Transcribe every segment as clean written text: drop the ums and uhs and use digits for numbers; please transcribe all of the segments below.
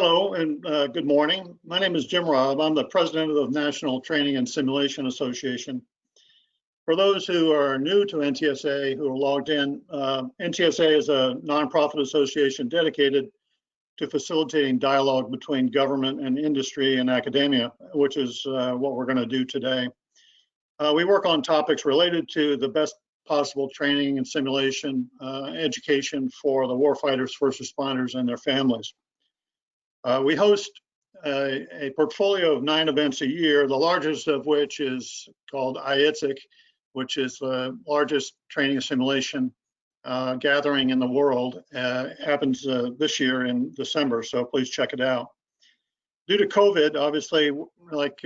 Hello and good morning. My name is Jim Robb. I'm the president of the National Training and Simulation Association. For those who are new to NTSA, who are logged in, NTSA is a nonprofit association dedicated to facilitating dialogue between government and industry and academia, which is what we're going to do today. We work on topics related to the best possible training and simulation education for the warfighters, first responders, and their families. We host a portfolio of 9 events a year, the largest of which is called ITSEC, which is the largest training and simulation gathering in the world. Happens this year in December, so please check it out. Due to COVID, obviously, like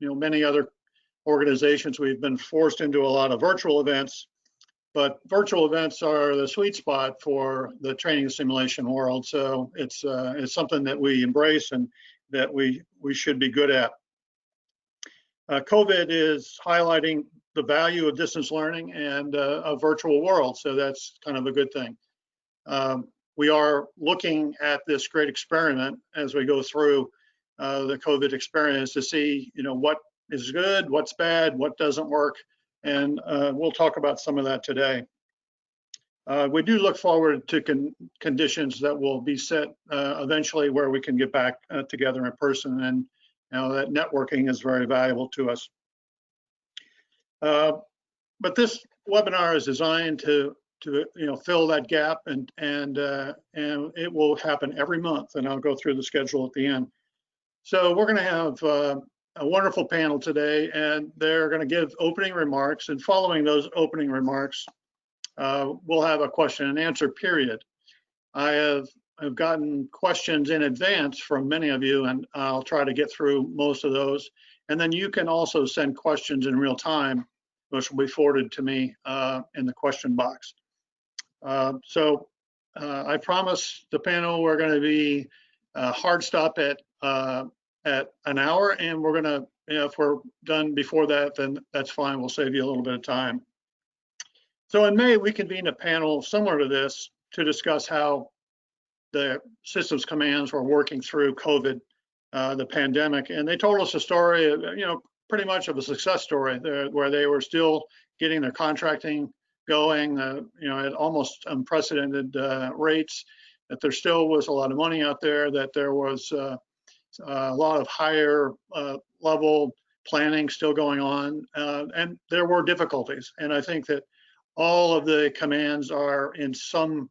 many other organizations, we've been forced into a lot of virtual events, but virtual events are the sweet spot for the training and simulation world. So it's something that we embrace and that we should be good at. COVID is highlighting the value of distance learning and a virtual world. So that's kind of a good thing. We are looking at this great experiment as we go through the COVID experience to see, what is good, what's bad, what doesn't work. And we'll talk about some of that today. We do look forward to conditions that will be set eventually where we can get back together in person, and that networking is very valuable to us. But this webinar is designed to fill that gap, and it will happen every month, and I'll go through the schedule at the end. So we're going to have a wonderful panel today, and they're going to give opening remarks, and following those opening remarks, we'll have a question and answer period. I've gotten questions in advance from many of you, and I'll try to get through most of those. And then you can also send questions in real time, which will be forwarded to me in the question box. So I promise the panel we're going to be hard stop at an hour, and we're gonna, if we're done before that, then that's fine. We'll save you a little bit of time. So in May, we convened a panel similar to this to discuss how the systems commands were working through COVID, the pandemic, and they told us a story, pretty much of a success story where they were still getting their contracting going, at almost unprecedented rates, that there still was a lot of money out there, that there was a lot of higher level planning still going on, and there were difficulties. And I think that all of the commands are in some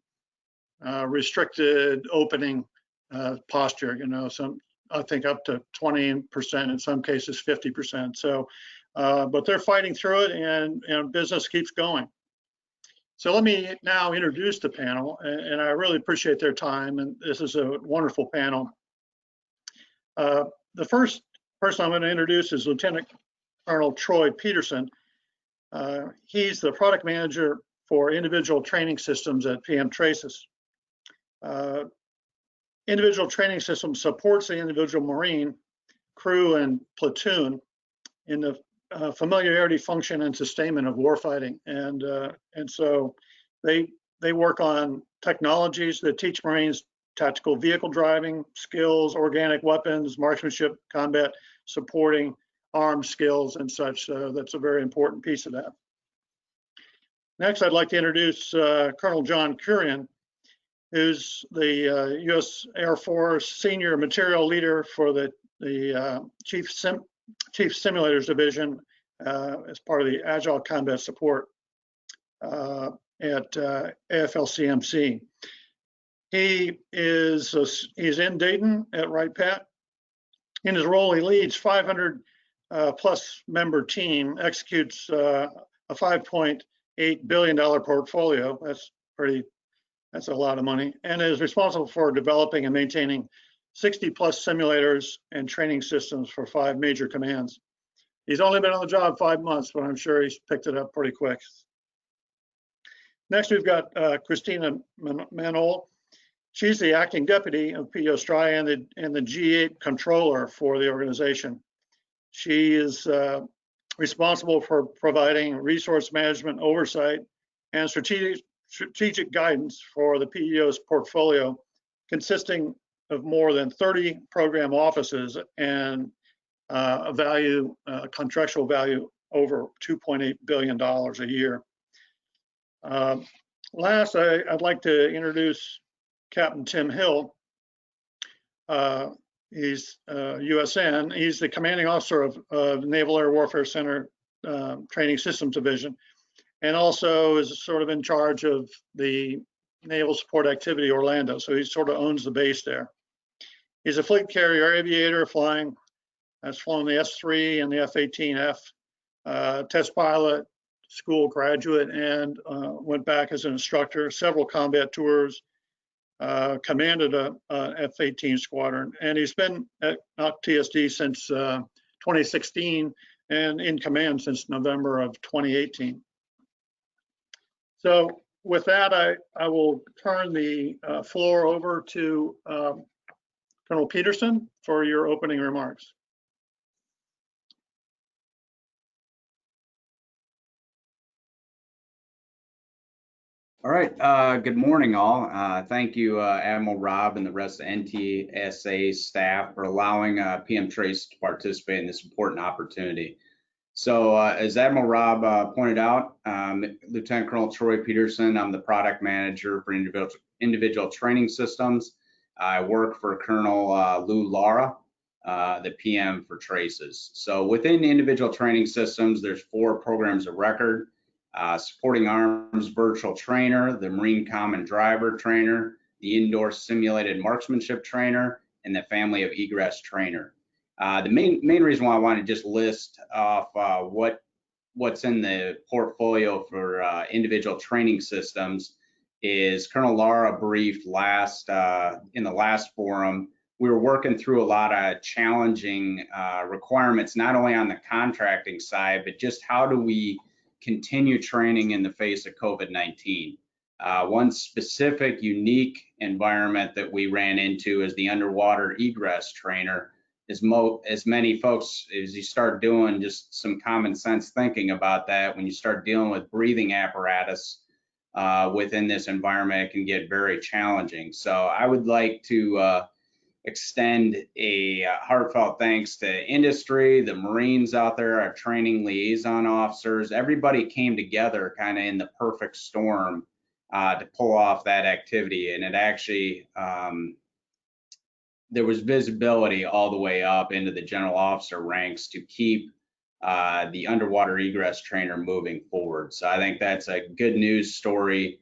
restricted opening posture, I think up to 20%, in some cases 50%. So, but they're fighting through it, and business keeps going. So let me now introduce the panel, and I really appreciate their time, and this is a wonderful panel. The first person I'm going to introduce is Lieutenant Colonel Troy Peterson. He's the product manager for individual training systems at PM Traces. Individual training system supports the individual Marine, crew, and platoon in the familiarity, function, and sustainment of warfighting. And so they work on technologies that teach Marines tactical vehicle driving skills, organic weapons, marksmanship, combat supporting, arms skills, and such. So that's a very important piece of that. Next, I'd like to introduce Colonel John Kurian, who's the U.S. Air Force Senior Materiel Leader for the Chief Simulators Division as part of the Agile Combat Support at AFLCMC. He's in Dayton at Wright-Patt. In his role, he leads 500 plus member team, executes a $5.8 billion portfolio. That's a lot of money, and is responsible for developing and maintaining 60 plus simulators and training systems for 5 major commands. He's only been on the job 5 months, but I'm sure he's picked it up pretty quick. Next, we've got Christina Manol. She's the acting deputy of PO STRI and the G8 Comptroller for the organization. She is responsible for providing resource management oversight and strategic guidance for the PEO's portfolio, consisting of more than 30 program offices and a value, contractual value over $2.8 billion a year. Last, I'd like to introduce Captain Tim Hill. He's USN. He's the commanding officer of Naval Air Warfare Center Training Systems Division, and also is sort of in charge of the Naval Support Activity Orlando. So he sort of owns the base there. He's a fleet carrier aviator has flown the S-3 and the F-18F, test pilot, school graduate, and went back as an instructor, several combat tours, commanded a F-18 squadron, and he's been at NAWCTSD since 2016 and in command since November of 2018. So with that, I will turn the floor over to Colonel Peterson for your opening remarks. All right, good morning all. Thank you, Admiral Robb and the rest of NTSA staff for allowing PM Trace to participate in this important opportunity. So as Admiral Robb pointed out, Lieutenant Colonel Troy Peterson, I'm the product manager for individual training systems. I work for Colonel Lou Lara, the PM for Traces. So within individual training systems, there's 4 programs of record. Supporting Arms Virtual Trainer, the Marine Common Driver Trainer, the Indoor Simulated Marksmanship Trainer, and the Family of Egress Trainer. The main reason why I want to just list off what's in the portfolio for individual training systems is Colonel Lara briefed in the last forum. We were working through a lot of challenging requirements, not only on the contracting side, but just how do we continue training in the face of COVID-19. One specific unique environment that we ran into is the underwater egress trainer. As many folks, as you start doing just some common sense thinking about that, when you start dealing with breathing apparatus within this environment, it can get very challenging. So I would like to extend a heartfelt thanks to industry, the Marines out there, our training liaison officers. Everybody came together kind of in the perfect storm to pull off that activity. And it actually, there was visibility all the way up into the general officer ranks to keep the underwater egress trainer moving forward. So I think that's a good news story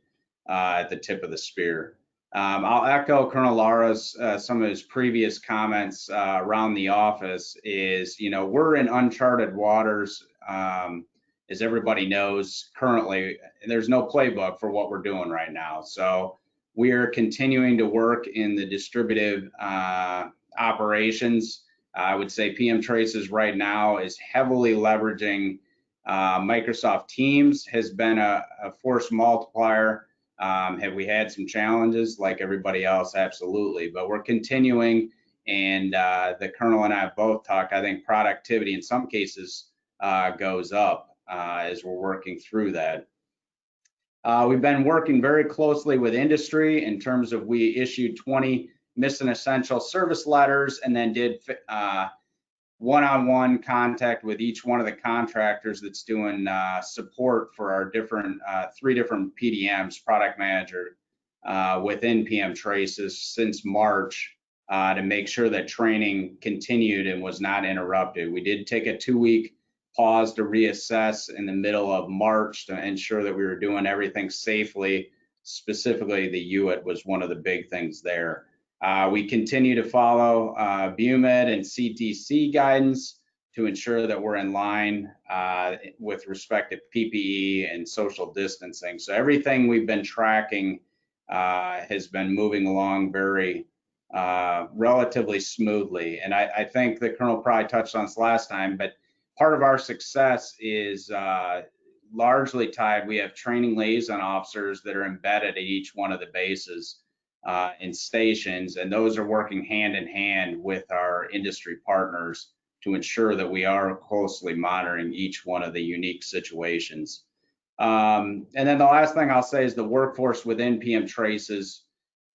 at the tip of the spear. I'll echo Colonel Lara's some of his previous comments around the office is, you know, we're in uncharted waters. As everybody knows, currently, there's no playbook for what we're doing right now. So we are continuing to work in the distributive operations. I would say PM Traces right now is heavily leveraging Microsoft Teams, has been a force multiplier. Have we had some challenges like everybody else? Absolutely, but we're continuing, and the Colonel and I have both talked, I think productivity in some cases goes up as we're working through that. We've been working very closely with industry in terms of we issued 20 missing essential service letters and then did one-on-one contact with each one of the contractors that's doing support for our different 3 different PDMs, product manager, within PM Traces since March to make sure that training continued and was not interrupted. We did take a 2-week pause to reassess in the middle of March to ensure that we were doing everything safely. Specifically, the UIT was one of the big things there. We continue to follow BUMED and CTC guidance to ensure that we're in line with respect to PPE and social distancing. So everything we've been tracking has been moving along very relatively smoothly. And I think the Colonel probably touched on this last time, but part of our success is largely tied. We have training liaison officers that are embedded at each one of the bases and stations, and those are working hand in hand with our industry partners to ensure that we are closely monitoring each one of the unique situations. And then the last thing I'll say is the workforce within PM Traces.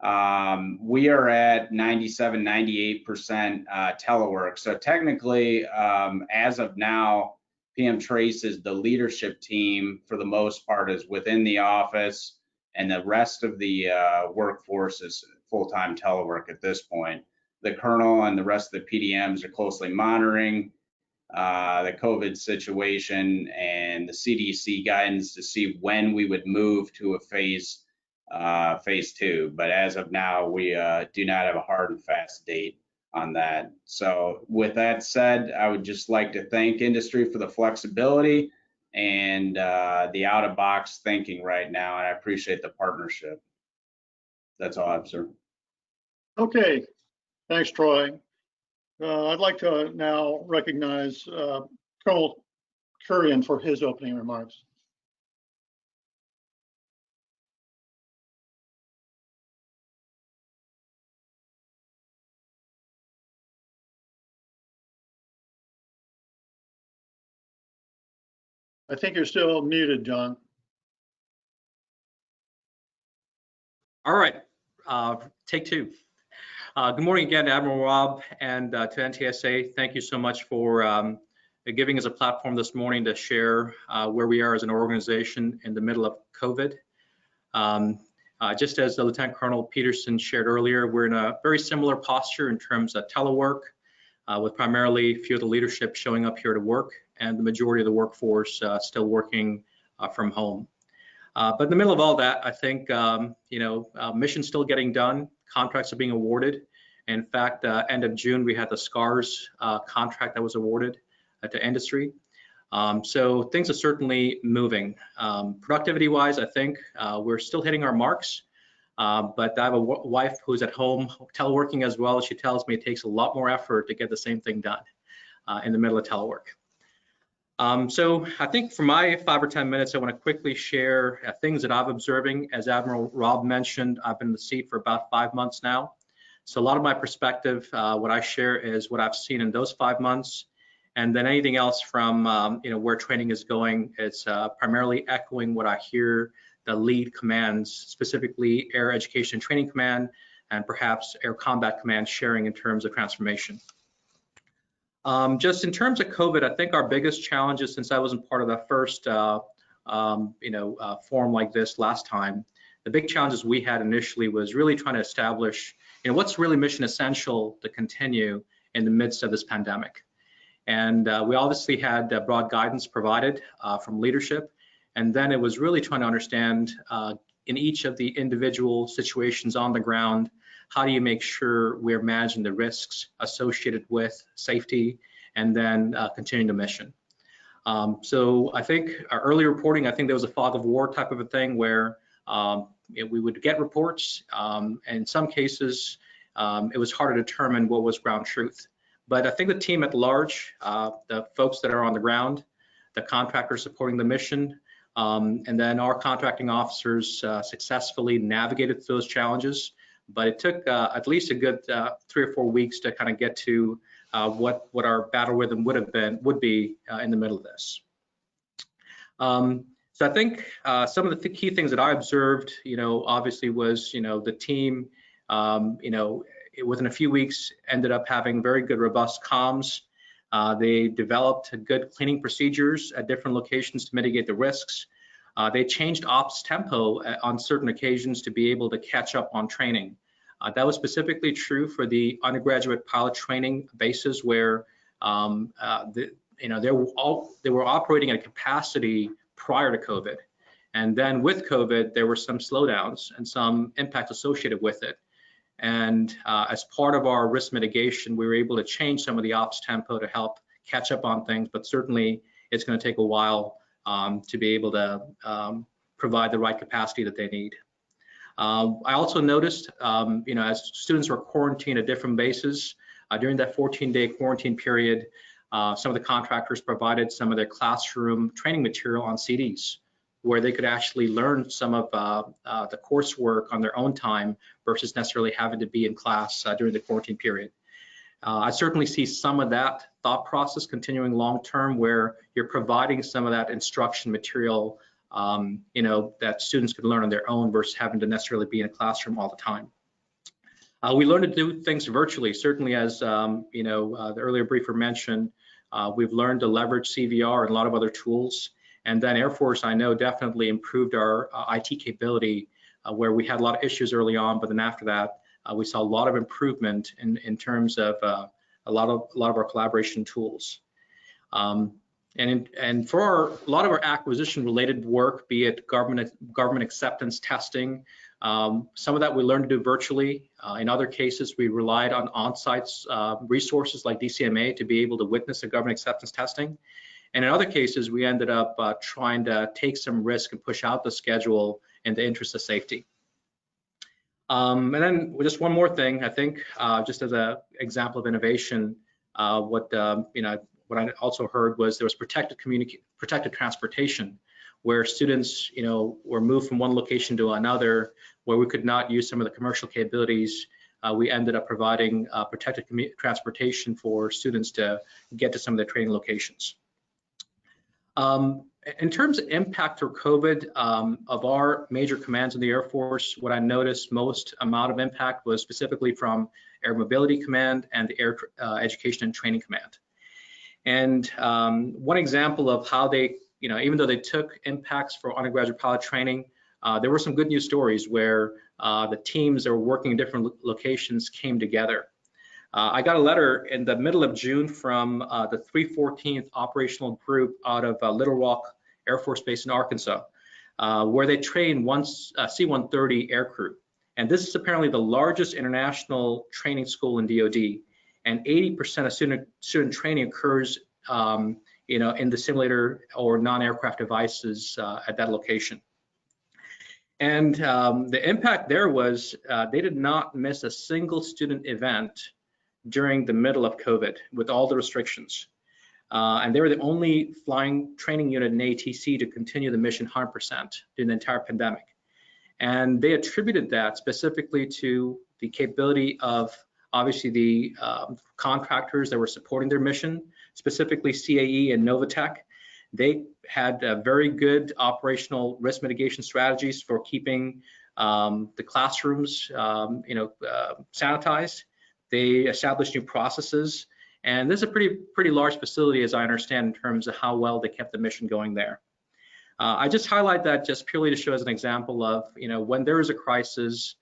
We are at 97, 98% telework. So technically, as of now, PM Trace's the leadership team for the most part is within the office, and the rest of the workforce is full-time telework at this point. The colonel and the rest of the PDMs are closely monitoring the COVID situation and the CDC guidance to see when we would move to a phase 2. But as of now, we do not have a hard and fast date on that. So with that said, I would just like to thank industry for the flexibility and the out-of-box thinking right now, and I appreciate the partnership. That's all I have, sir. Okay, thanks, Troy. I'd like to now recognize Colonel Kurian for his opening remarks. I think you're still muted, John. All right, take two. Good morning again, Admiral Robb, and to NTSA. Thank you so much for giving us a platform this morning to share where we are as an organization in the middle of COVID. Just as the Lieutenant Colonel Peterson shared earlier, we're in a very similar posture in terms of telework, with primarily a few of the leadership showing up here to work, and the majority of the workforce still working from home. But in the middle of all that, I think mission's still getting done. Contracts are being awarded. In fact, end of June, we had the SCARS contract that was awarded to industry. So things are certainly moving. Productivity-wise, I think we're still hitting our marks. But I have a wife who's at home teleworking as well. She tells me it takes a lot more effort to get the same thing done in the middle of telework. So I think for my 5 or 10 minutes, I want to quickly share things that I'm observing. As Admiral Robb mentioned, I've been in the seat for about 5 months now. So a lot of my perspective, what I share is what I've seen in those 5 months. And then anything else from where training is going, it's primarily echoing what I hear the lead commands, specifically Air Education Training Command and perhaps Air Combat Command sharing in terms of transformation. Just in terms of COVID, I think our biggest challenges, since I wasn't part of the first forum like this last time, the big challenges we had initially was really trying to establish what's really mission essential to continue in the midst of this pandemic. And we obviously had broad guidance provided from leadership, and then it was really trying to understand in each of the individual situations on the ground, how do you make sure we're managing the risks associated with safety and then continuing the mission. So I think our early reporting, I think there was a fog of war type of a thing where we would get reports, and in some cases, it was hard to determine what was ground truth. But I think the team at large, the folks that are on the ground, the contractors supporting the mission, and then our contracting officers successfully navigated those challenges. But it took at least a good 3 or 4 weeks to kind of get to what our battle rhythm would be in the middle of this. So I think some of the key things that I observed, obviously was, the team, within a few weeks ended up having very good, robust comms. They developed good cleaning procedures at different locations to mitigate the risks. They changed ops tempo on certain occasions to be able to catch up on training. That was specifically true for the undergraduate pilot training bases where they were operating at a capacity prior to COVID. And then with COVID, there were some slowdowns and some impacts associated with it. And as part of our risk mitigation, we were able to change some of the ops tempo to help catch up on things, but certainly it's going to take a while to be able to provide the right capacity that they need. I also noticed, as students were quarantined at different bases, during that 14-day quarantine period, some of the contractors provided some of their classroom training material on CDs, where they could actually learn some of the coursework on their own time versus necessarily having to be in class during the quarantine period. I certainly see some of that thought process continuing long-term, where you're providing some of that instruction material that students could learn on their own versus having to necessarily be in a classroom all the time. We learned to do things virtually, certainly as the earlier briefer mentioned. We've learned to leverage CVR and a lot of other tools. And then Air Force, I know, definitely improved our IT capability, where we had a lot of issues early on, but then after that, we saw a lot of improvement in terms of a lot of our collaboration tools. And for a lot of our acquisition-related work, be it government acceptance testing, some of that we learned to do virtually. In other cases, we relied on on-site resources like DCMA to be able to witness the government acceptance testing. And in other cases, we ended up trying to take some risk and push out the schedule in the interest of safety. And then just one more thing, I think, just as an example of innovation, what I also heard was there was protected transportation, where students, were moved from one location to another, where we could not use some of the commercial capabilities. We ended up providing protected transportation for students to get to some of their training locations. In terms of impact through COVID, of our major commands in the Air Force, what I noticed most amount of impact was specifically from Air Mobility Command and the Air Education and Training Command. And one example of how they, even though they took impacts for undergraduate pilot training, there were some good news stories where the teams that were working in different locations came together. I got a letter in the middle of June from the 314th Operational Group out of Little Rock Air Force Base in Arkansas, where they train one C-130 aircrew. And this is apparently the largest international training school in DoD. And 80% of student training occurs, in the simulator or non-aircraft devices at that location. And the impact there was they did not miss a single student event during the middle of COVID with all the restrictions. And they were the only flying training unit in ATC to continue the mission 100% during the entire pandemic. And they attributed that specifically to the capability of obviously the contractors that were supporting their mission, specifically CAE and Novatech. They had very good operational risk mitigation strategies for keeping the classrooms sanitized. They established new processes, and this is a pretty large facility, as I understand, in terms of how well they kept the mission going there. I just highlight that just purely to show as an example of, when there is a crisis,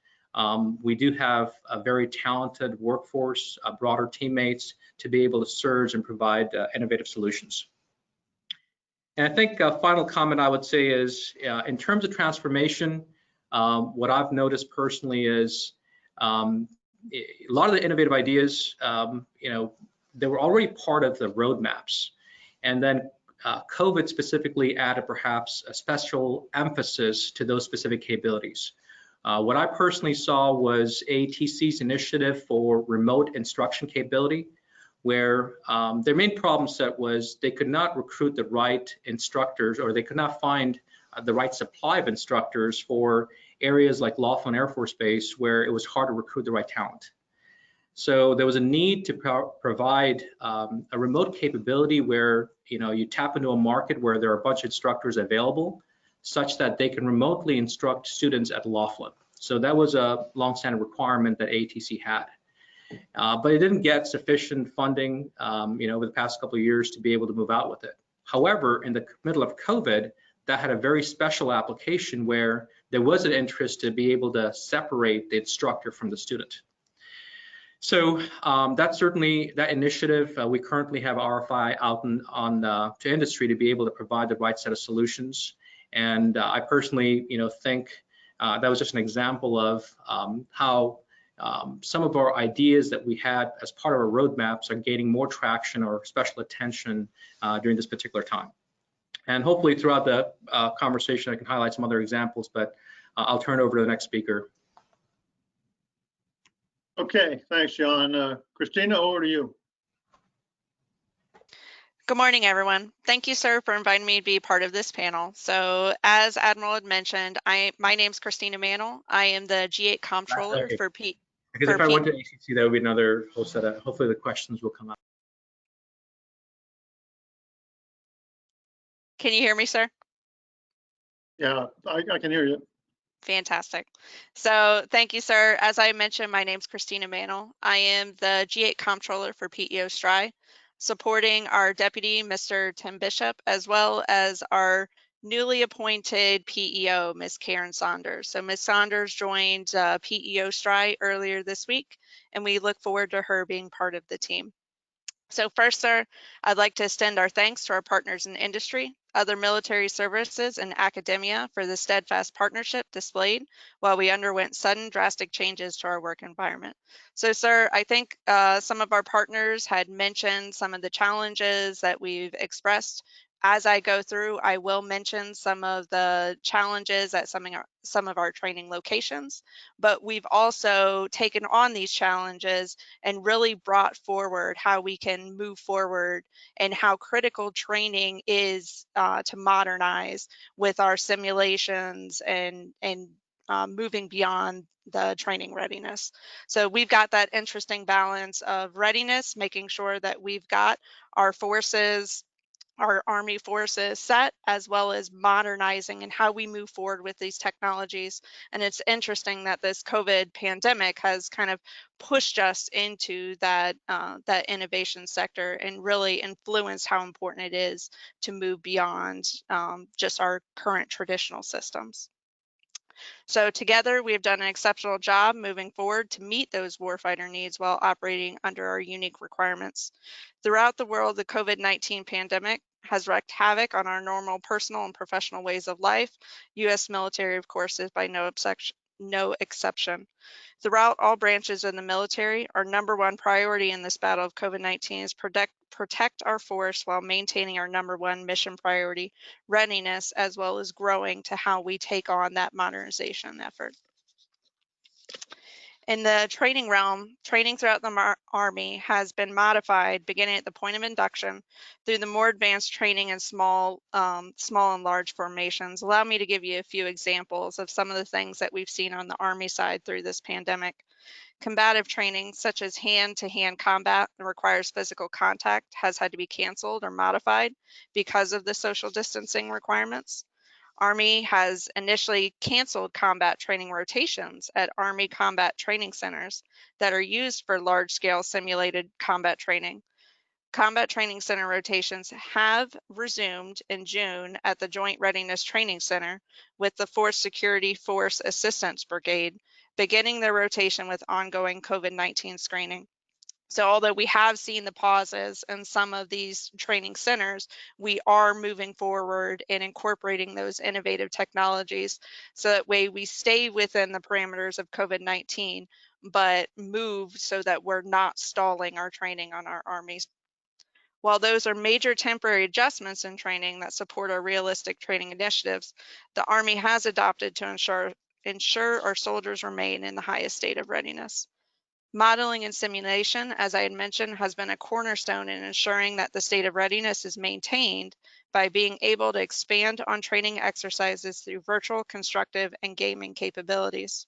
we do have a very talented workforce, broader teammates to be able to surge and provide innovative solutions. And I think a final comment I would say is, in terms of transformation, what I've noticed personally is a lot of the innovative ideas, they were already part of the roadmaps. And then COVID specifically added perhaps a special emphasis to those specific capabilities. What I personally saw was ATC's initiative for remote instruction capability, where their main problem set was they could not recruit the right instructors, or they could not find the right supply of instructors for areas like Laughlin Air Force Base, where it was hard to recruit the right talent. So there was a need to provide a remote capability where you tap into a market where there are a bunch of instructors available, such that they can remotely instruct students at Laughlin. So that was a longstanding requirement that ATC had. But it didn't get sufficient funding, over the past couple of years to be able to move out with it. However, in the middle of COVID, that had a very special application where there was an interest to be able to separate the instructor from the student. So that's certainly that initiative. We currently have RFI out to industry to be able to provide the right set of solutions. And I personally, think that was just an example of how some of our ideas that we had as part of our roadmaps are gaining more traction or special attention during this particular time. And hopefully throughout the conversation, I can highlight some other examples, but I'll turn it over to the next speaker. Okay, thanks, John. Christina, over to you. Good morning, everyone. Thank you, sir, for inviting me to be part of this panel. So as Admiral had mentioned, my name's Christina Manol. I am the G8 Comptroller for P. Because if I went to ACC, that would be another whole set of, hopefully the questions will come up. Can you hear me, sir? Yeah, I can hear you. Fantastic. So thank you, sir. As I mentioned, my name's Christina Manol. I am the G8 Comptroller for PEO STRI, supporting our deputy, Mr. Tim Bishop, as well as our newly appointed PEO, Ms. Karen Saunders. So Ms. Saunders joined PEO STRI earlier this week, and we look forward to her being part of the team. So first, sir, I'd like to extend our thanks to our partners in industry, other military services, and academia for the steadfast partnership displayed while we underwent sudden drastic changes to our work environment. So, sir, I think some of our partners had mentioned some of the challenges that we've expressed. As I go through, I will mention some of the challenges at some of our training locations, but we've also taken on these challenges and really brought forward how we can move forward and how critical training is to modernize with our simulations and moving beyond the training readiness. So we've got that interesting balance of readiness, making sure that we've got our forces, our Army forces set, as well as modernizing and how we move forward with these technologies. And it's interesting that this COVID pandemic has kind of pushed us into that, that innovation sector and really influenced how important it is to move beyond just our current traditional systems. So together, we have done an exceptional job moving forward to meet those warfighter needs while operating under our unique requirements. Throughout the world, the COVID-19 pandemic has wreaked havoc on our normal personal and professional ways of life. U.S. military, of course, is by no exception. Throughout all branches in the military, our #1 priority in this battle of COVID-19 is protect our force while maintaining our #1 mission priority, readiness, as well as growing to how we take on that modernization effort. In the training realm, training throughout the Army has been modified beginning at the point of induction through the more advanced training in small and large formations. Allow me to give you a few examples of some of the things that we've seen on the Army side through this pandemic. Combative training, such as hand-to-hand combat that requires physical contact, has had to be canceled or modified because of the social distancing requirements. Army has initially canceled combat training rotations at Army combat training centers that are used for large-scale simulated combat training. Combat Training Center rotations have resumed in June at the Joint Readiness Training Center with the Force Security Force Assistance Brigade, beginning their rotation with ongoing COVID-19 screening. So although we have seen the pauses in some of these training centers, we are moving forward and incorporating those innovative technologies so that way we stay within the parameters of COVID-19, but move so that we're not stalling our training on our Armies. While those are major temporary adjustments in training that support our realistic training initiatives, the Army has adopted to ensure our soldiers remain in the highest state of readiness. Modeling and simulation, as I had mentioned, has been a cornerstone in ensuring that the state of readiness is maintained by being able to expand on training exercises through virtual, constructive, and gaming capabilities.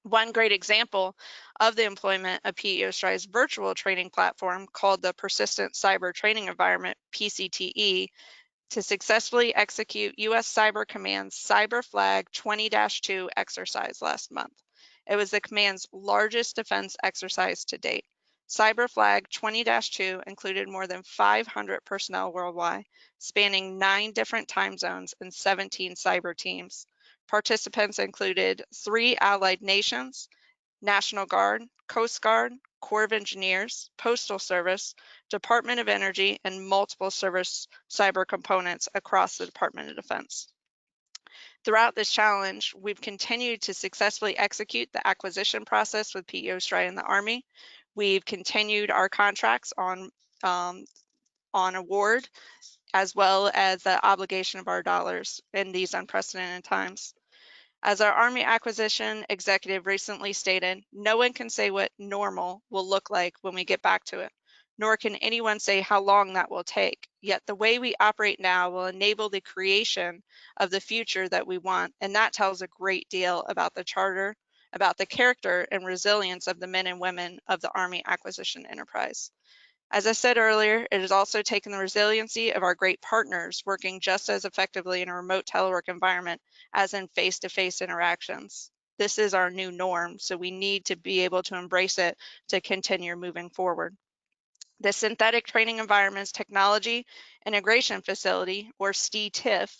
One great example of the employment of PEO STRI's virtual training platform called the Persistent Cyber Training Environment, PCTE, to successfully execute U.S. Cyber Command's Cyber Flag 20-2 exercise last month. It was the command's largest defense exercise to date. Cyber Flag 20-2 included more than 500 personnel worldwide, spanning 9 different time zones and 17 cyber teams. Participants included 3 allied nations, National Guard, Coast Guard, Corps of Engineers, Postal Service, Department of Energy, and multiple service cyber components across the Department of Defense. Throughout this challenge, we've continued to successfully execute the acquisition process with PEO STRI and the Army. We've continued our contracts on award, as well as the obligation of our dollars in these unprecedented times. As our Army acquisition executive recently stated, no one can say what normal will look like when we get back to it, nor can anyone say how long that will take. Yet the way we operate now will enable the creation of the future that we want, and that tells a great deal about the charter, about the character and resilience of the men and women of the Army acquisition enterprise. As I said earlier, it has also taken the resiliency of our great partners working just as effectively in a remote telework environment as in face-to-face interactions. This is our new norm, so we need to be able to embrace it to continue moving forward. The Synthetic Training Environments Technology Integration Facility, or STI-TIF,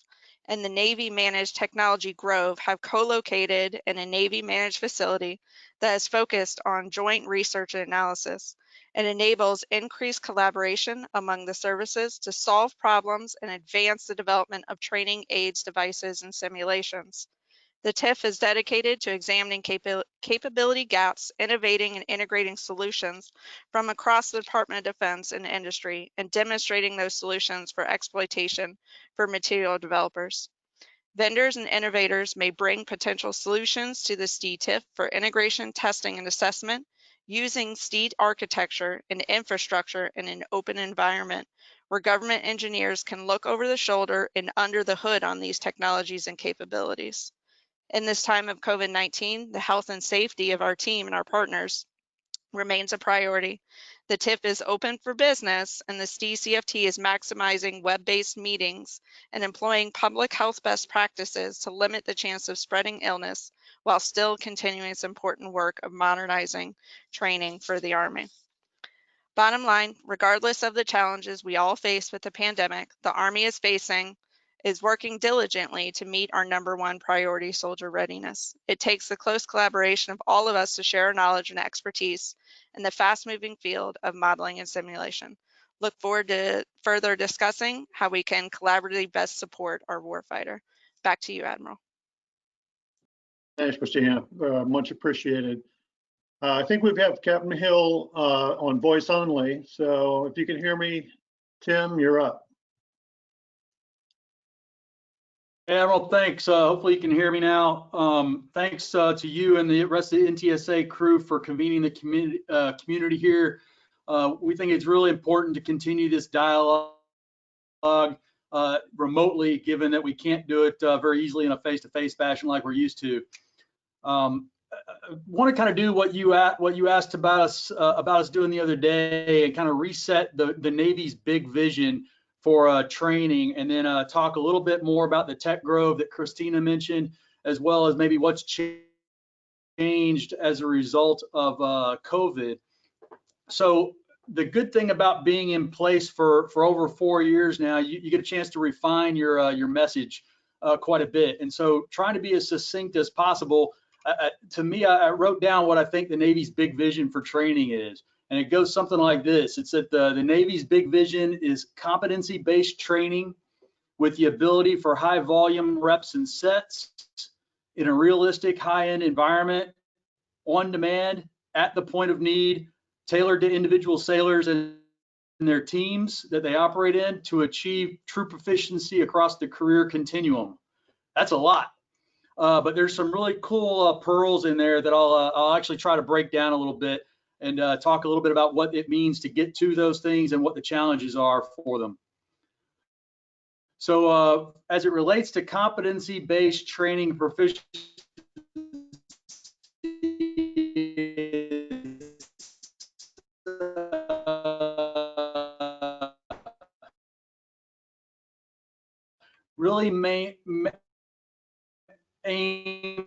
and the Navy Managed Technology Grove have co-located in a Navy managed facility that is focused on joint research and analysis. It enables increased collaboration among the services to solve problems and advance the development of training aids, devices, and simulations. The TIF is dedicated to examining capability gaps, innovating and integrating solutions from across the Department of Defense and industry, and demonstrating those solutions for exploitation for material developers. Vendors and innovators may bring potential solutions to the STI-TIF for integration, testing, and assessment using STI architecture and infrastructure in an open environment where government engineers can look over the shoulder and under the hood on these technologies and capabilities. In this time of COVID-19, the health and safety of our team and our partners remains a priority. The TIF is open for business, and the STI-CFT is maximizing web-based meetings and employing public health best practices to limit the chance of spreading illness while still continuing its important work of modernizing training for the Army. Bottom line, regardless of the challenges we all face with the pandemic, the Army is working diligently to meet our #1 priority, soldier readiness. It takes the close collaboration of all of us to share our knowledge and expertise in the fast-moving field of modeling and simulation. Look forward to further discussing how we can collaboratively best support our warfighter. Back to you, Admiral. Thanks, Christina. Much appreciated. I think we have Captain Hill on voice only. So if you can hear me, Tim, you're up. Admiral, thanks. Hopefully you can hear me now. Thanks to you and the rest of the NTSA crew for convening the community here. We think it's really important to continue this dialogue remotely, given that we can't do it very easily in a face-to-face fashion like we're used to. I want to kind of do what you asked about us doing the other day, and kind of reset the Navy's big vision for training, and then talk a little bit more about the Tech Grove that Christina mentioned, as well as maybe what's changed as a result of COVID. So the good thing about being in place for over 4 years now, you get a chance to refine your message quite a bit. And so trying to be as succinct as possible, to me, I wrote down what I think the Navy's big vision for training is. And it goes something like this. It's that the Navy's big vision is competency-based training with the ability for high volume reps and sets in a realistic high-end environment, on demand, at the point of need, tailored to individual sailors and their teams that they operate in to achieve true proficiency across the career continuum. That's a lot. But there's some really cool pearls in there that I'll actually try to break down a little bit, and talk a little bit about what it means to get to those things and what the challenges are for them. So as it relates to competency-based training proficiency, really aim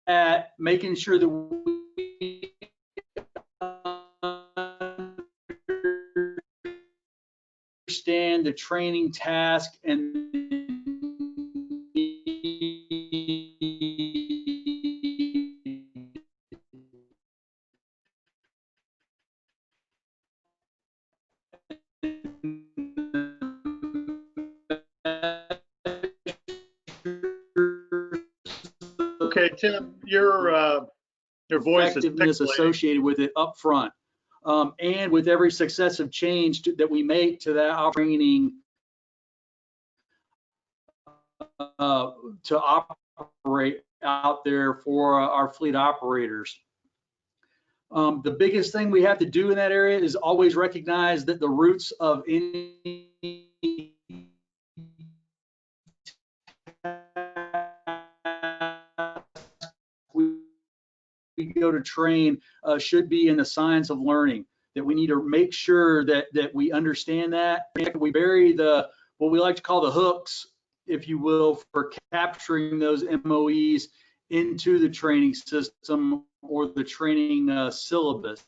at making sure that we understand the training task and Okay, Tim, your voice is associated with it up front, and with every successive change that we make to that training to operate out there for our fleet operators. The biggest thing we have to do in that area is always recognize that the roots of any go to train should be in the science of learning, that we need to make sure that we understand that. We bury the, what we like to call the hooks, if you will, for capturing those MOEs into the training system or the training syllabus.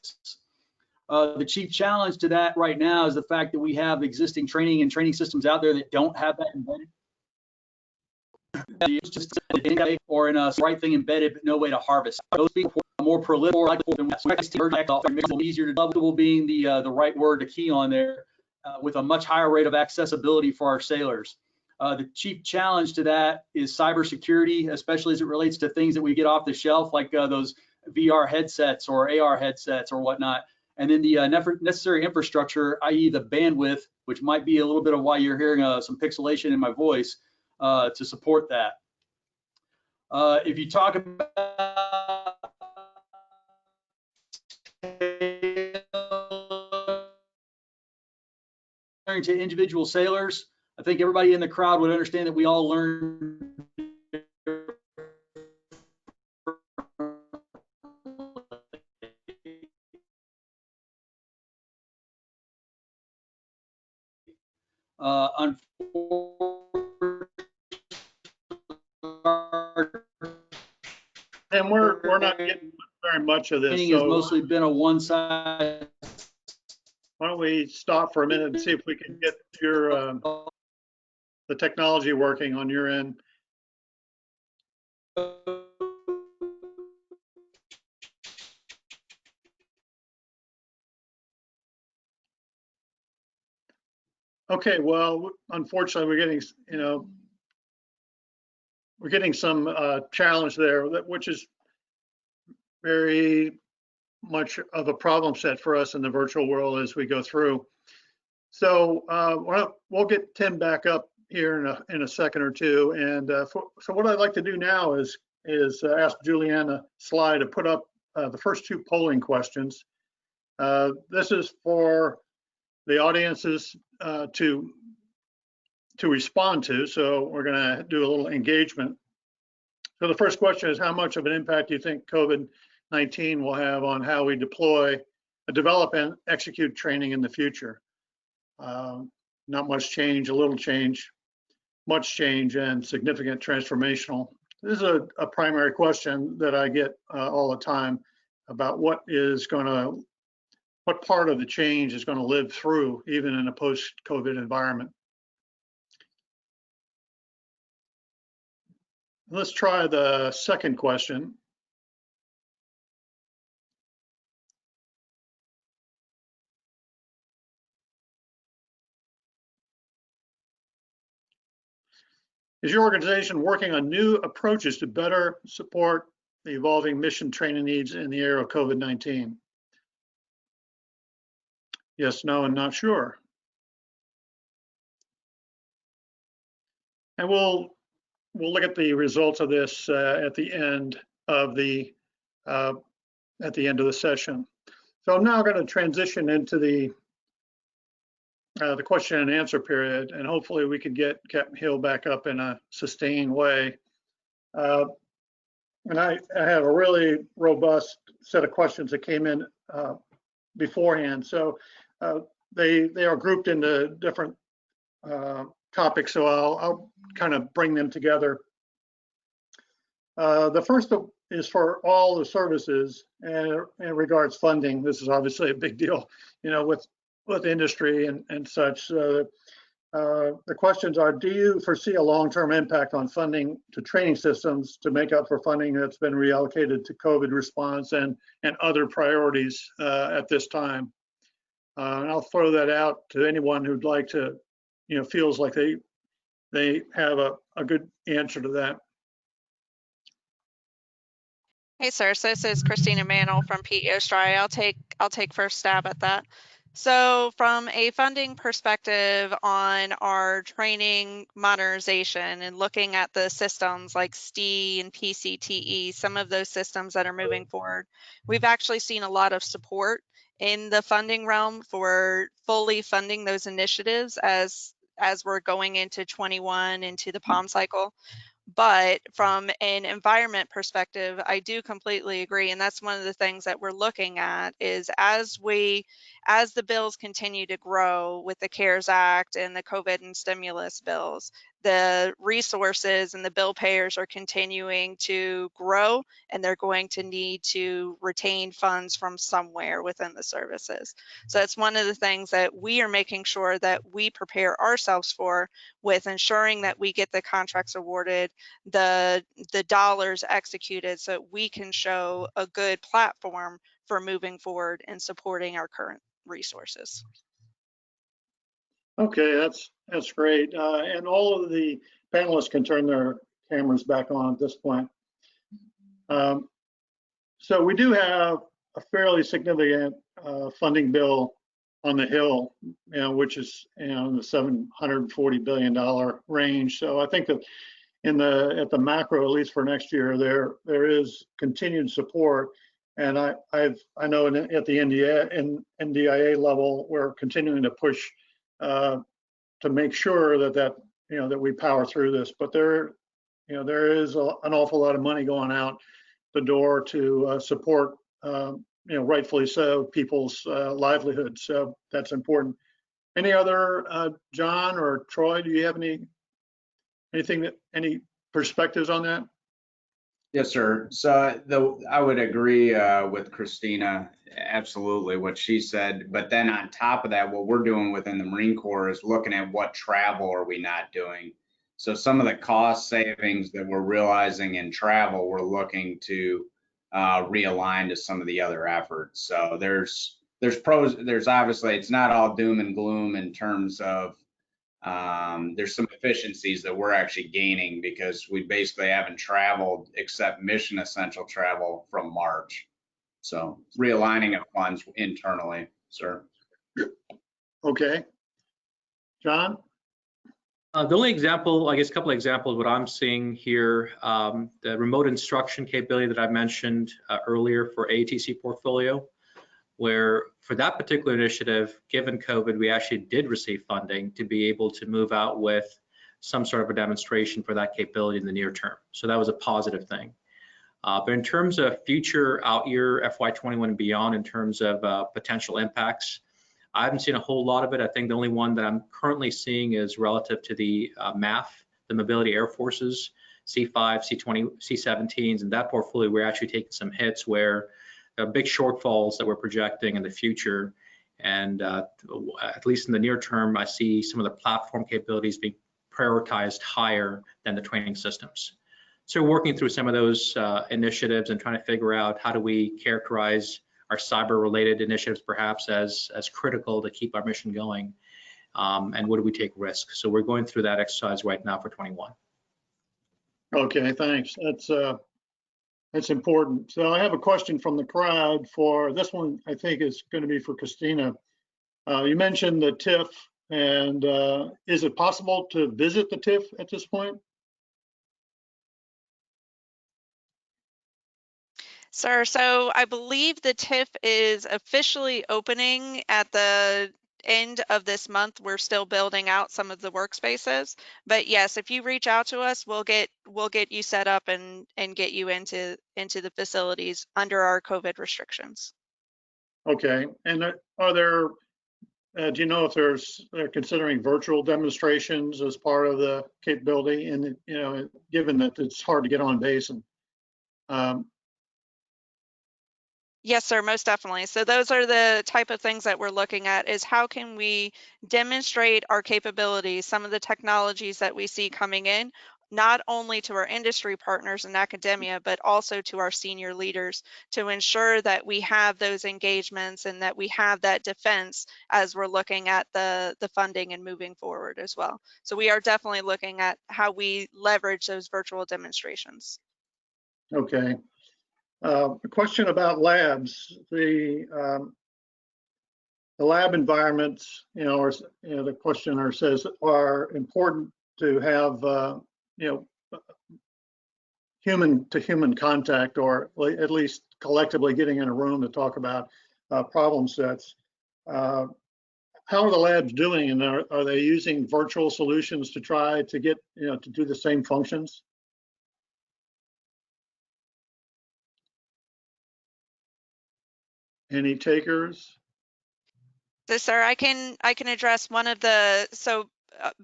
The chief challenge to that right now is the fact that we have existing training and training systems out there that don't have that embedded. Just or in a right thing embedded, but no way to harvest. Those people are more prolific than easier to double being the right word to key on there, with a much higher rate of accessibility for our sailors. The chief challenge to that is cybersecurity, especially as it relates to things that we get off the shelf, like those VR headsets or AR headsets or whatnot. And then the necessary infrastructure, i.e. the bandwidth, which might be a little bit of why you're hearing some pixelation in my voice, to support that. If you talk about to individual sailors, I think everybody in the crowd would understand that we all learn And we're not getting very much of this. Training has mostly been a one size. Why don't we stop for a minute and see if we can get your the technology working on your end. Okay, well, unfortunately, we're getting, we're getting some challenge there, which is very much of a problem set for us in the virtual world as we go through. So we'll get Tim back up here in a second or two. And so what I'd like to do now is ask Juliana Sly to put up the first two polling questions. This is for the audiences to respond to. So we're going to do a little engagement. So the first question is, how much of an impact do you think COVID-19 will have on how we develop and execute training in the future? Not much change, a little change, much change, and significant transformational. This is a primary question that I get all the time about what part of the change is going to live through even in a post-COVID environment. Let's try the second question. Is your organization working on new approaches to better support the evolving mission training needs in the era of COVID-19? Yes, no, and not sure. And we'll look at the results of this at the end of the session. So I'm now going to transition into the question and answer period, and hopefully we can get Captain Hill back up in a sustained way. And I have a really robust set of questions that came in beforehand. So they are grouped into different topics, so I'll kind of bring them together. The first is for all the services, and in regards funding. This is obviously a big deal, with industry and such. The questions are, do you foresee a long-term impact on funding to training systems to make up for funding that's been reallocated to COVID response and other priorities at this time? And I'll throw that out to anyone who'd like to, feels like they have a good answer to that. Hey, sir. So this is Christina Manol from STRI. I'll take first stab at that. So from a funding perspective on our training modernization and looking at the systems like STI and PCTE, some of those systems that are moving forward, we've actually seen a lot of support in the funding realm for fully funding those initiatives as we're going into 21 into the POM cycle. But from an environment perspective, I do completely agree. And that's one of the things that we're looking at is as the bills continue to grow with the CARES Act and the COVID and stimulus bills, the resources and the bill payers are continuing to grow, and they're going to need to retain funds from somewhere within the services. So it's one of the things that we are making sure that we prepare ourselves for, with ensuring that we get the contracts awarded, the dollars executed, so we can show a good platform for moving forward and supporting our current resources. Okay, that's great. And all of the panelists can turn their cameras back on at this point. So we do have a fairly significant funding bill on the Hill, which is in the $740 billion range. So I think that at the macro, at least for next year, there is continued support. And I know at the NDIA level, we're continuing to push to make sure that we power through this. But there is an awful lot of money going out the door to support, rightfully so, people's livelihoods. So that's important. Any other, John or Troy, do you have any perspectives on that? Yes, sir. So I would agree with Christina, absolutely what she said. But then on top of that, what we're doing within the Marine Corps is looking at what travel are we not doing. So some of the cost savings that we're realizing in travel, we're looking to realign to some of the other efforts. So there's pros. There's obviously, it's not all doom and gloom in terms of there's some efficiencies that we're actually gaining because we basically haven't traveled except mission essential travel from March. So realigning of funds internally, sir. Okay. John? The only example, I guess a couple of examples, what I'm seeing here, the remote instruction capability that I mentioned earlier for ATC portfolio, where for that particular initiative, given COVID, we actually did receive funding to be able to move out with some sort of a demonstration for that capability in the near term. So that was a positive thing. But in terms of future out year FY21 and beyond, in terms of potential impacts, I haven't seen a whole lot of it. I think the only one that I'm currently seeing is relative to the MAF, the Mobility Air Forces, C5, C20, C17s, and that portfolio, we're actually taking some hits where there are big shortfalls that we're projecting in the future. And at least in the near term, I see some of the platform capabilities being prioritized higher than the training systems. So we're working through some of those initiatives and trying to figure out how do we characterize our cyber-related initiatives perhaps as critical to keep our mission going, and what do we take risk. So we're going through that exercise right now for 21. Okay, thanks. That's important. So I have a question from the crowd for this one. I think is going to be for Christina. You mentioned the TIF, and is it possible to visit the TIF at this point? Sir, so I believe the TIF is officially opening at the end of this month. We're still building out some of the workspaces, but yes, if you reach out to us, we'll get you set up and get you into the facilities under our COVID restrictions. Okay, and are there? Do you know if they're considering virtual demonstrations as part of the capability? And given that it's hard to get on base and Yes, sir, most definitely. So those are the type of things that we're looking at, is how can we demonstrate our capabilities, some of the technologies that we see coming in, not only to our industry partners and academia, but also to our senior leaders, to ensure that we have those engagements and that we have that defense as we're looking at the funding and moving forward as well. So we are definitely looking at how we leverage those virtual demonstrations. Okay. A question about labs. The lab environments, or the questioner says, are important to have, human-to-human contact, or at least collectively getting in a room to talk about problem sets. How are the labs doing, and are they using virtual solutions to try to get, to do the same functions? Any takers? So, sir, I can address one of the,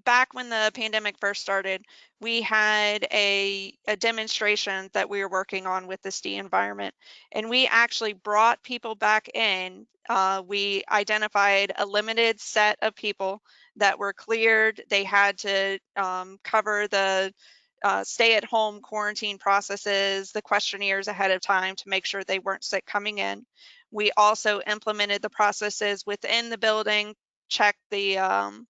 back when the pandemic first started, we had a demonstration that we were working on with the STI environment, and we actually brought people back in. We identified a limited set of people that were cleared. They had to cover the stay-at-home quarantine processes, the questionnaires ahead of time to make sure they weren't sick coming in. We also implemented the processes within the building, checked the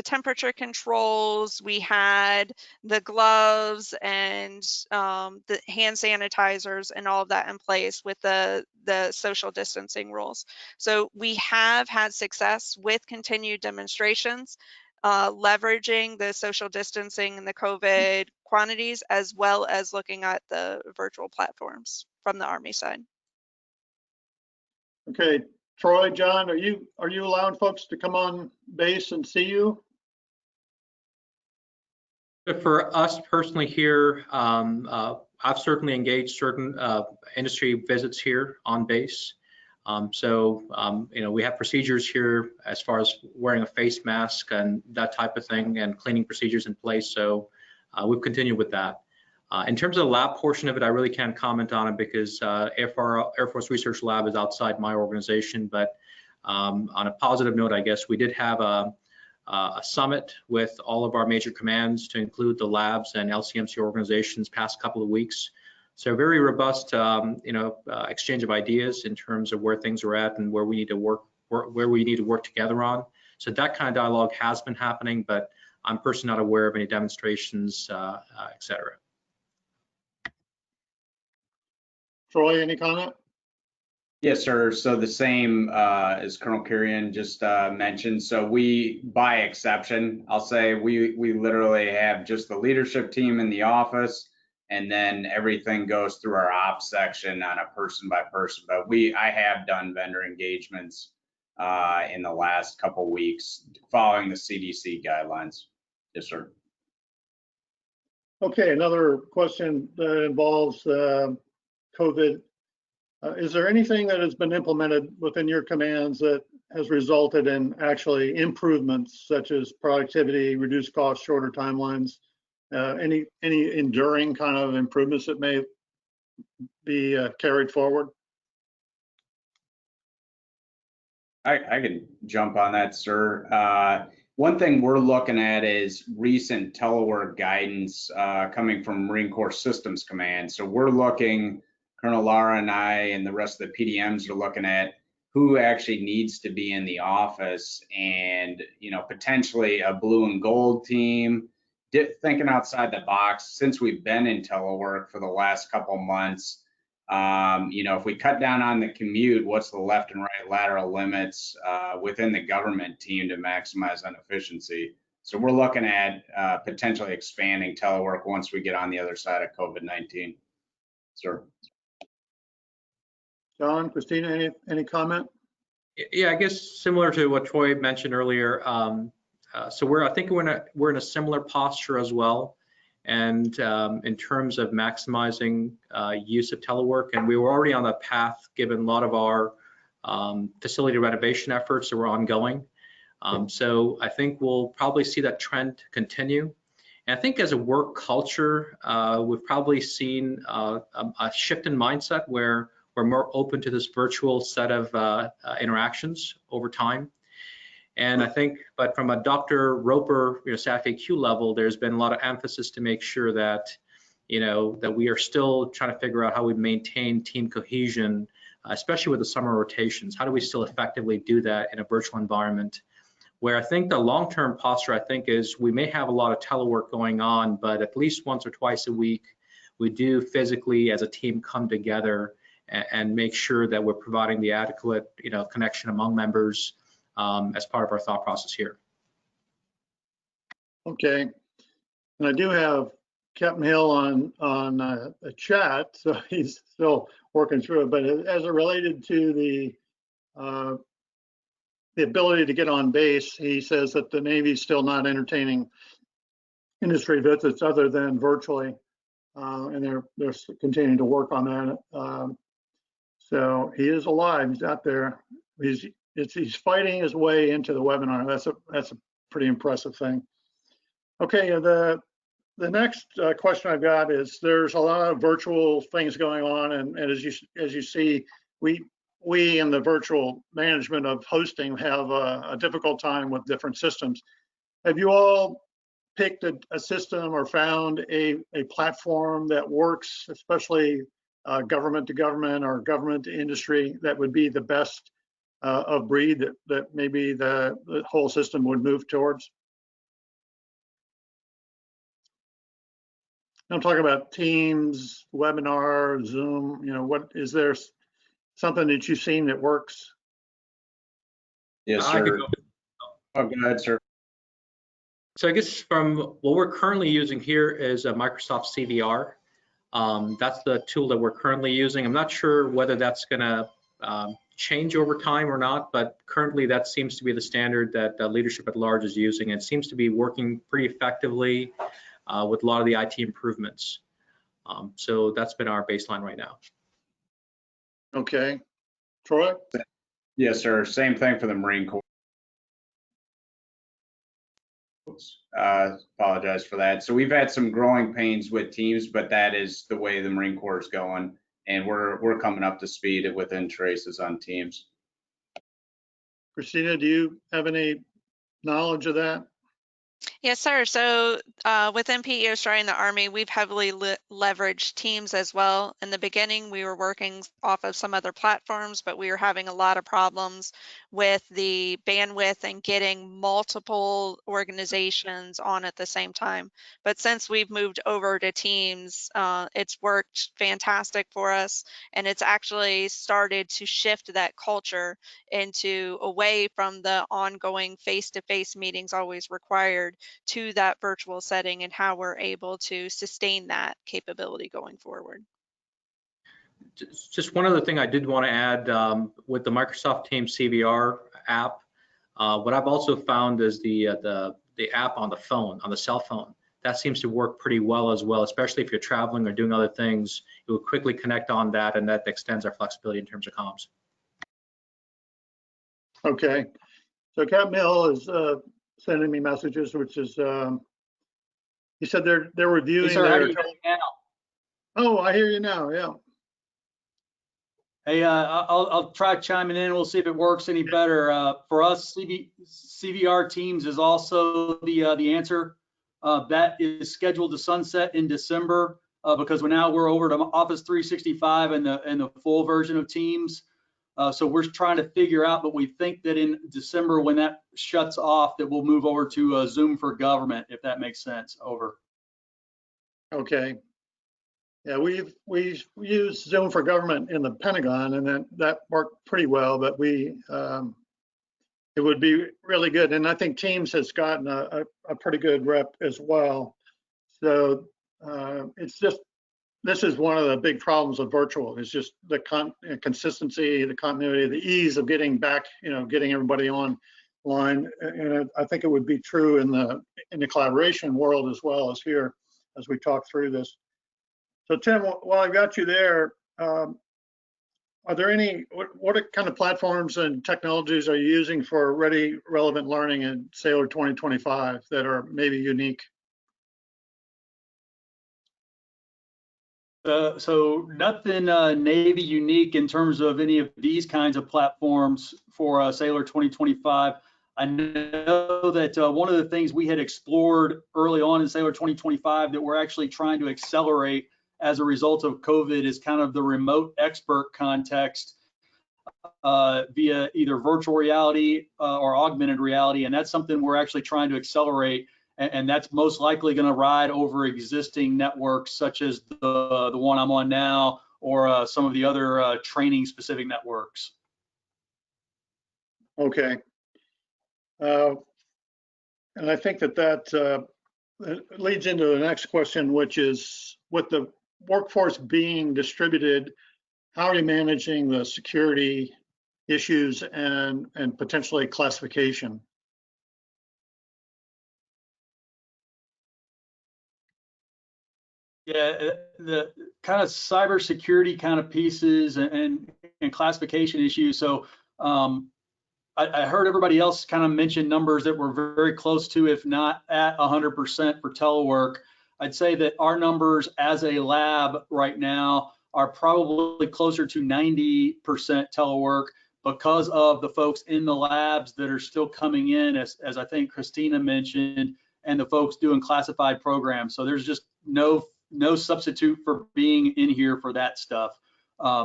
temperature controls. We had the gloves and the hand sanitizers and all of that in place with the social distancing rules. So we have had success with continued demonstrations, leveraging the social distancing and the COVID quantities, as well as looking at the virtual platforms from the Army side. Okay, Troy, John, are you allowing folks to come on base and see you? For us personally here, I've certainly engaged certain industry visits here on base. We have procedures here as far as wearing a face mask and that type of thing, and cleaning procedures in place. So we've continued with that. In terms of the lab portion of it, I really can't comment on it because Air Force Research Lab is outside my organization. But on a positive note, I guess we did have a summit with all of our major commands to include the labs and LCMC organizations past couple of weeks. So very robust, exchange of ideas in terms of where things are at and where we need to work together on. So that kind of dialogue has been happening, but I'm personally not aware of any demonstrations, et cetera. Troy, any comment? Yes, sir. So the same as Colonel Kurian just mentioned. So we, by exception, I'll say we literally have just the leadership team in the office, and then everything goes through our ops section on a person by person. But I have done vendor engagements in the last couple weeks following the CDC guidelines. Yes, sir. Okay, another question that involves COVID. Is there anything that has been implemented within your commands that has resulted in actually improvements such as productivity, reduced costs, shorter timelines? Any enduring kind of improvements that may be carried forward? I can jump on that, sir. One thing we're looking at is recent telework guidance coming from Marine Corps Systems Command. So we're looking, Colonel Lara and I and the rest of the PDMs are looking at who actually needs to be in the office, and potentially a blue and gold team. Thinking outside the box, since we've been in telework for the last couple months, if we cut down on the commute, what's the left and right lateral limits within the government team to maximize on efficiency? So we're looking at potentially expanding telework once we get on the other side of COVID-19. Sir. John, Christina, any comment? Yeah, I guess similar to what Troy mentioned earlier. So I think we're in a similar posture as well, and in terms of maximizing use of telework, and we were already on that path given a lot of our facility renovation efforts that were ongoing. So I think we'll probably see that trend continue. And I think as a work culture, we've probably seen a shift in mindset where we're more open to this virtual set of interactions over time. And I think, but from a Dr. Roper, staff AQ level, there's been a lot of emphasis to make sure that, that we are still trying to figure out how we maintain team cohesion, especially with the summer rotations. How do we still effectively do that in a virtual environment? Where I think the long-term posture, I think, is we may have a lot of telework going on, but at least once or twice a week, we do physically as a team come together and make sure that we're providing the adequate, connection among members as part of our thought process here. Okay, and I do have Captain Hill on a chat, so he's still working through it. But as it related to the ability to get on base, he says that the Navy's still not entertaining industry visits other than virtually, and they're continuing to work on that. So he is alive. He's out there. He's fighting his way into the webinar. That's a pretty impressive thing. Okay, the next question I've got is there's a lot of virtual things going on, and as you see, we in the virtual management of hosting have a difficult time with different systems. Have you all picked a system or found a platform that works, especially government to government or government to industry, that would be the best of breed that maybe the whole system would move towards? I'm talking about Teams, webinar, Zoom. You know, what is there something that you've seen that works? Yes, I could sir. go. Oh, go ahead, sir. So I guess from what we're currently using here is a Microsoft CVR. That's the tool that we're currently using. I'm not sure whether that's going to change over time or not, but currently that seems to be the standard that leadership at large is using. It seems to be working pretty effectively with a lot of the IT improvements. So that's been our baseline right now. Okay. Troy? Yes, sir. Same thing for the Marine Corps. Apologize for that. So we've had some growing pains with Teams, but that is the way the Marine Corps is going, and we're coming up to speed with Traces on Teams. Christina, do you have any knowledge of that? Yes, sir. So within PEO STRI in the Army, we've heavily leveraged Teams as well. In the beginning, we were working off of some other platforms, but we were having a lot of problems with the bandwidth and getting multiple organizations on at the same time. But since we've moved over to Teams, it's worked fantastic for us, and it's actually started to shift that culture into away from the ongoing face-to-face meetings always required to that virtual setting, and how we're able to sustain that capability going forward. Just one other thing I did want to add with the Microsoft Teams CVR app. What I've also found is the app on the phone, on the cell phone. That seems to work pretty well as well, especially if you're traveling or doing other things. It will quickly connect on that, and that extends our flexibility in terms of comms. Okay. So CAPT is sending me messages, which is he said they're reviewing. Hey, sir, how do you hear me now? Oh, I hear you now. Yeah. Hey, I'll try chiming in. We'll see if it works any better. For us, CVR Teams is also the answer. That is scheduled to sunset in December because we're over to Office 365 and the full version of Teams. So we're trying to figure out, but we think that in December, when that shuts off, that we'll move over to Zoom for Government, if that makes sense. Over. Okay. Yeah, we've used Zoom for Government in the Pentagon, and that worked pretty well. But it would be really good, and I think Teams has gotten a pretty good rep as well. So it's just, this is one of the big problems of virtual. It's just the consistency, the continuity, the ease of getting back, getting everybody online. And I think it would be true in the collaboration world as well as here, as we talk through this. So Tim, while I've got you there, are there what kind of platforms and technologies are you using for Ready Relevant Learning in Sailor 2025 that are maybe unique? So nothing Navy unique in terms of any of these kinds of platforms for Sailor 2025. I know that one of the things we had explored early on in Sailor 2025 that we're actually trying to accelerate as a result of COVID is kind of the remote expert context via either virtual reality or augmented reality, and that's something we're actually trying to accelerate. And that's most likely going to ride over existing networks such as the one I'm on now, or some of the other training specific networks. Okay. And I think that leads into the next question, which is, with the workforce being distributed, how are you managing the security issues and potentially classification? Yeah, the kind of cybersecurity kind of pieces and classification issues. So I heard everybody else kind of mention numbers that were very close to, if not at 100% for telework. I'd say that our numbers as a lab right now are probably closer to 90% telework because of the folks in the labs that are still coming in, as I think Christina mentioned, and the folks doing classified programs. So there's just no substitute for being in here for that stuff.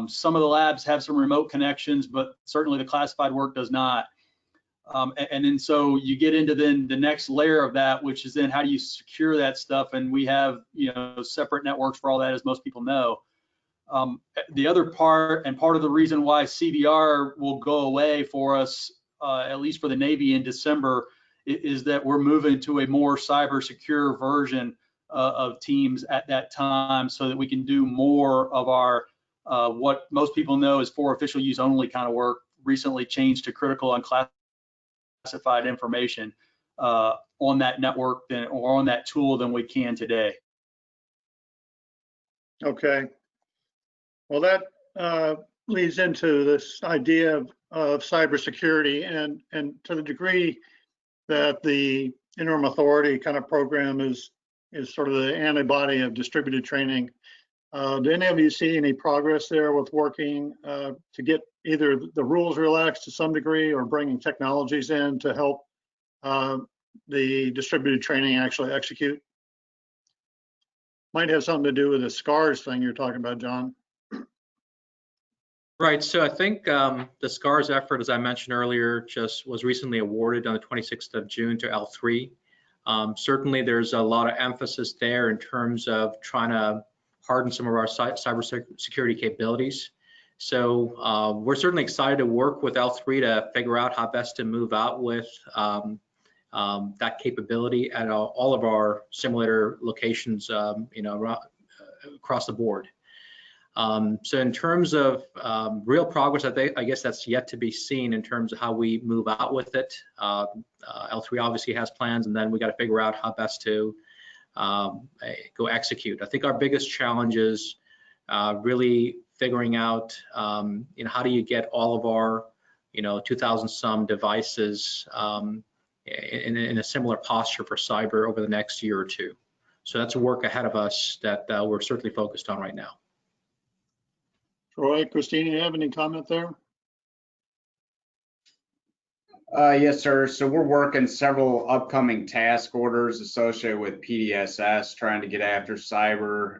Some of the labs have some remote connections, but certainly the classified work does not. And then so you get into then the next layer of that, which is then how do you secure that stuff? And we have, you know, separate networks for all that, as most people know. The other part, and part of the reason why CVR will go away for us, at least for the Navy in December, is that we're moving to a more cyber secure version of Teams at that time, so that we can do more of our what most people know is for official use only kind of work, recently changed to critical and classified information on that network or on that tool than we can today. Okay. Well, that leads into this idea of cybersecurity, and to the degree that the interim authority kind of program is sort of the antibody of distributed training. Do any of you see any progress there with working to get either the rules relaxed to some degree or bringing technologies in to help the distributed training actually execute? Might have something to do with the SCARS thing you're talking about, John. Right, so I think the SCARS effort, as I mentioned earlier, just was recently awarded on the 26th of June to L3. Certainly there's a lot of emphasis there in terms of trying to harden some of our cybersecurity capabilities. So we're certainly excited to work with L3 to figure out how best to move out with that capability at all of our simulator locations, you know, across the board. So in terms of real progress, I guess that's yet to be seen in terms of how we move out with it. L3 obviously has plans, and then we got to figure out how best to go execute. I think our biggest challenge is really figuring out, you know, how do you get all of our, you know, 2,000 some devices in a similar posture for cyber over the next year or two. So that's a work ahead of us that we're certainly focused on right now. Troy, Christina, you have any comment there? Yes, sir. So we're working several upcoming task orders associated with PDSS, trying to get after cyber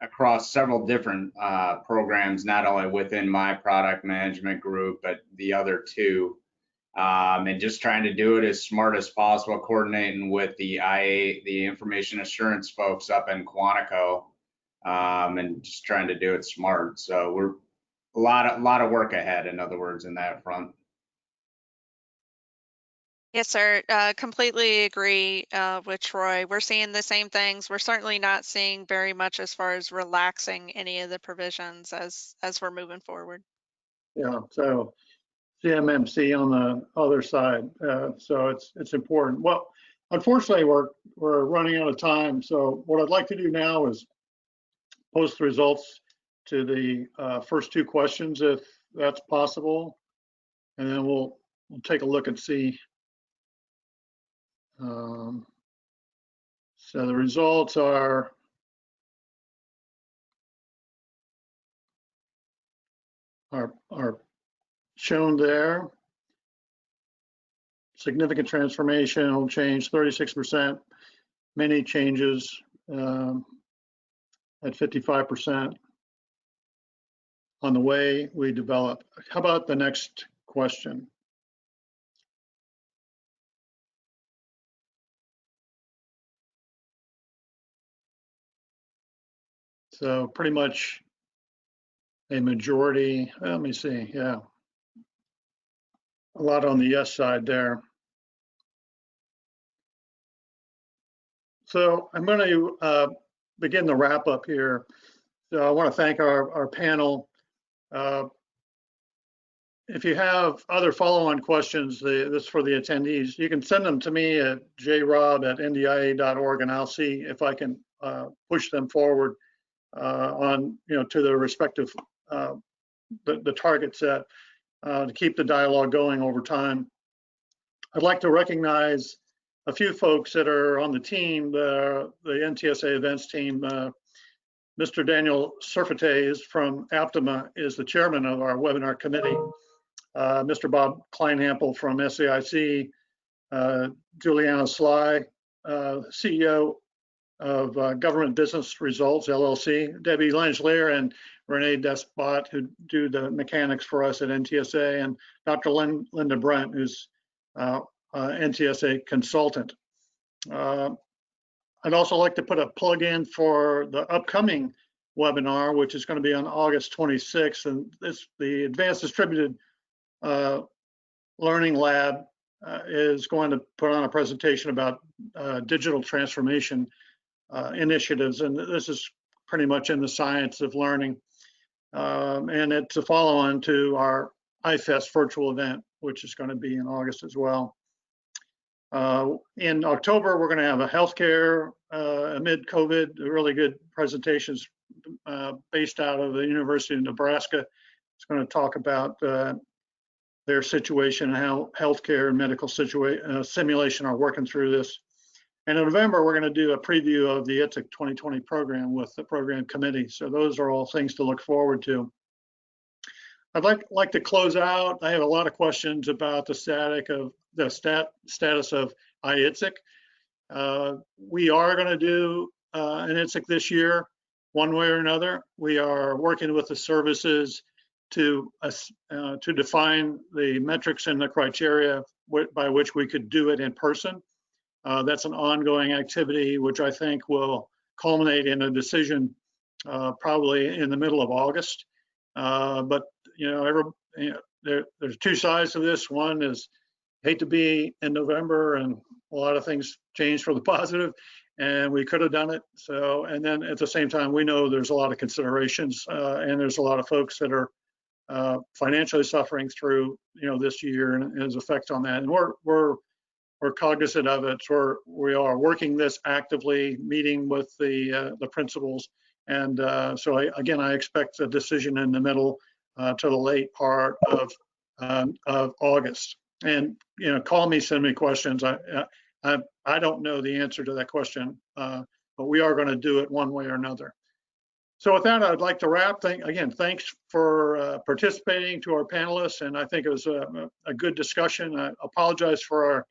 across several different programs, not only within my product management group, but the other two. And just trying to do it as smart as possible, coordinating with the IA, the information assurance folks up in Quantico, and just trying to do it smart. So we're a lot of work ahead, in other words, in that front. Yes, sir. Completely agree with Troy. We're seeing the same things. We're certainly not seeing very much as far as relaxing any of the provisions as we're moving forward. Yeah, so CMMC on the other side. So it's important. Well, unfortunately, we're running out of time. So what I'd like to do now is post the results to the first two questions, if that's possible, and then we'll take a look and see. So the results are shown there. Significant transformational change, 36%. Many changes at 55% on the way we develop. How about the next question? So pretty much a majority, let me see, yeah. A lot on the yes side there. So I'm going to begin the wrap up here. So I want to thank our panel. If you have other follow-on questions, this is for the attendees, you can send them to me at jrobb@ndia.org, and I'll see if I can push them forward on, to the respective the target set to keep the dialogue going over time. I'd like to recognize a few folks that are on the team, the NTSA events team. Mr. Daniel Surfete is from Aptima, is the chairman of our webinar committee. Mr. Bob Kleinhampel from SAIC, Juliana Sly, CEO of Government Business Results, LLC, Debbie Langelier and Renee Despot, who do the mechanics for us at NTSA, and Dr. Linda Brent, who's NTSA consultant. I'd also like to put a plug in for the upcoming webinar, which is going to be on August 26th, and the Advanced Distributed Learning Lab is going to put on a presentation about digital transformation initiatives, and this is pretty much in the science of learning. And it's a follow-on to our IFEST virtual event, which is going to be in August as well. In October, we're going to have a healthcare amid COVID, really good presentations based out of the University of Nebraska. It's going to talk about their situation and how healthcare and medical simulation are working through this. And in November, we're going to do a preview of the ITSEC 2020 program with the program committee. So those are all things to look forward to. I'd like to close out. I have a lot of questions about the status of ITSEC. We are going to do an ITSEC this year, one way or another. We are working with the services to define the metrics and the criteria by which we could do it in person. That's an ongoing activity, which I think will culminate in a decision probably in the middle of August. But there's two sides to this. One is hate to be in November and a lot of things change for the positive, and we could have done it. So, and then at the same time, we know there's a lot of considerations and there's a lot of folks that are financially suffering through this year and its effect on that. And we're cognizant of it. So we are working this actively, meeting with the principals, and so I expect a decision in the middle to the late part of August. And call me, send me questions. I don't know the answer to that question, but we are going to do it one way or another. So with that, I'd like to wrap. Thanks for participating to our panelists, and I think it was a good discussion. I apologize for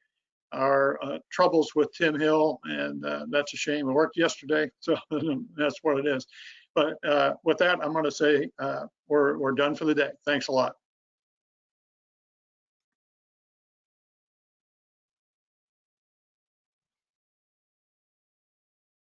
our troubles with Tim Hill, and that's a shame. It worked yesterday, so that's what it is. But with that, I'm going to say we're done for the day. Thanks a lot.